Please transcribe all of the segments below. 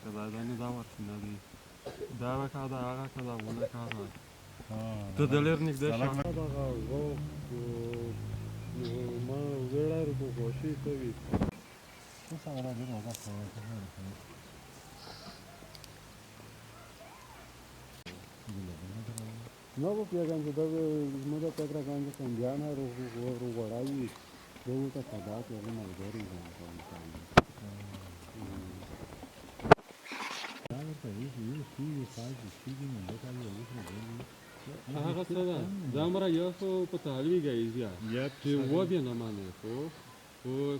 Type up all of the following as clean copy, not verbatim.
Kazadani da ورکنه دا وکړه هغه کړه ونه کړه ته د لر نږدې شه دغه ذوق ما ویړار کو خوشي کوي څه سره دې نو تاسو نو په پیغام کې دا موږ ته تر څنګه څنګه نه وړاوي دوی ته صدا کوي نه غوړي هغه څه ده دا مره یو خو په تعلیق ایزیا چې و بیا نه مانه خو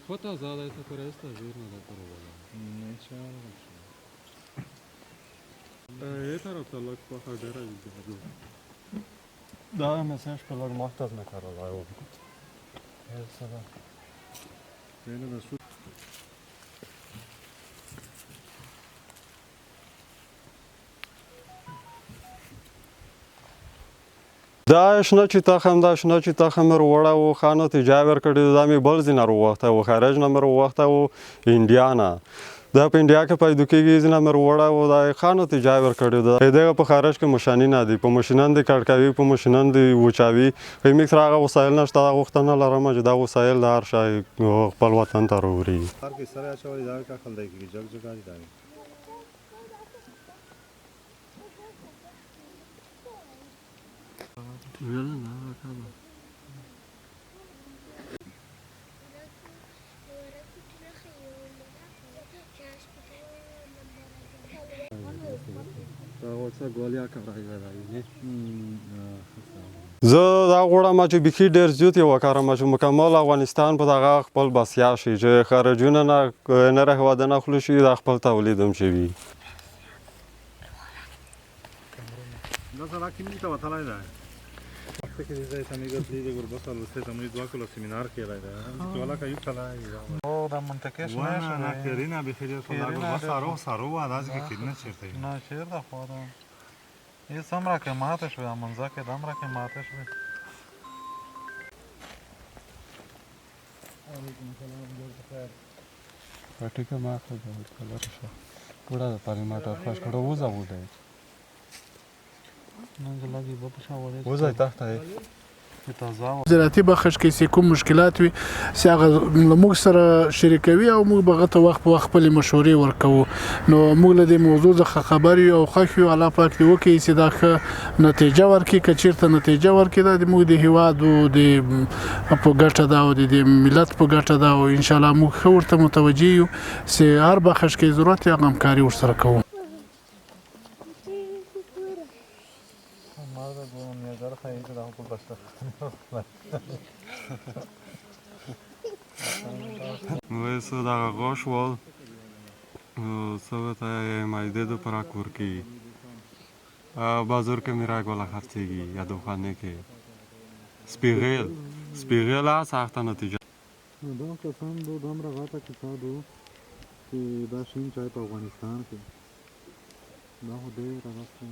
خطا زاده ته پرسته ژورنال پر ولا نه چاره یه طرف ته لک په خبره دی دا مساج په لږ محتاج نه کارول او هر څه ده نه ده دا شنه چې تخم وړه و خانو ته جاور کړی دا می بل زین ورو وخت او خارج نمبر وخت او انډیانا دا په انډیا کې پیدا کېږي زین نمبر وړه و دا خانو ته جاور کړی دا دغه په خارج کې ماشیني نه دی په ماشینان دی کړکاوي په ماشینان دی وچاوي په میکس راغه وسایل نشته دا وختونه لرم چې دا وسایل د هر شای خپل وطن ته وروړي هر کې سره اچولې دا کا خلای کې جګ جګ دی زه دا غواړم چې بیخي ډېر زیات یې وکړم چې مکمل افغانستان په دغه خپل بسیا شي چې خارجونه نه هېوادونه خلو شي دا خپل تولید هم شي وي فکر دې ته نه ګرځي د ګربس ولسته ته مې دوا کولو سیمینار کې راځي چې ولا کوي کلا او د منطقه شنه نه کرینا به خیر په لاګو بس سارو انداز کې کینه چیرته نه چیرته خو دا یې سمرا کې ماته شو منځه کې دمره کې ماته شو علیکم السلام جوړ خیر پټه ما خو دا کلر شو پورا د پالیماټر خوش کړو وځه وځه زراعتي بخش کې چې کوم مشکلات وي چې هغه موږ سره شریکوي او موږ به هغه وخت په وخت خپلې مشورې ورکوو نو موږ له دې موضوع څخه خبر یو او خوښ یو الله پاک دې وکړي چې دا ښه نتیجه ورکړي که چېرته نتیجه ورکړي دا زموږ د هېواد په ګټه ده او د ملت په ګټه ده او انشاءالله موږ ښه ورته متوجه یو چې هر بخش کې ضرورت یې هغه همکاري ورسره کوو وایسو دغه غوښ ول څه ته مایده د پراک ورکي بازار کې میرا ګوله خرڅېږي یا دوخانه کې سپیغل سخته نتیجه دا کسان دومره غاټه کسان دو چې دا شین چای په افغانستان کې دا خو ډېر راغسته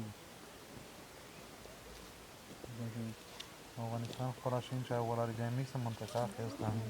افغانستان خورا شین چای ولر جای میکس منطقه خیستان